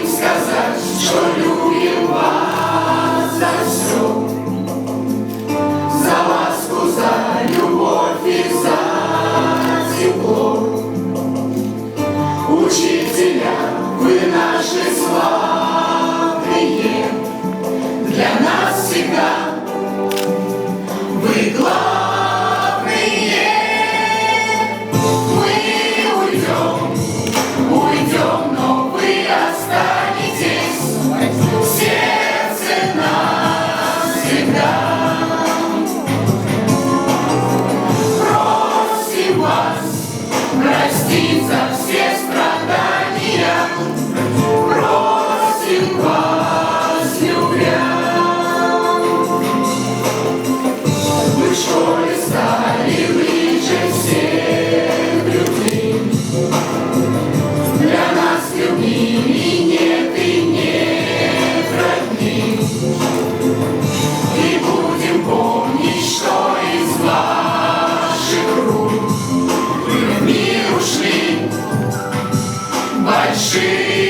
сказать, что любим вас за все, за ласку, за любовь и за тепло. Учителя, вы наши славные, для нас всегда вы главные. Уйдем, но вы останетесь в сердце навсегда. Просим вас простить за все страдания, просим вас, любя. Вы в школе стали лучше всех людей. Для нас любимей нет и нет родни. И будем помнить, что из ваших рук в мир ушли большие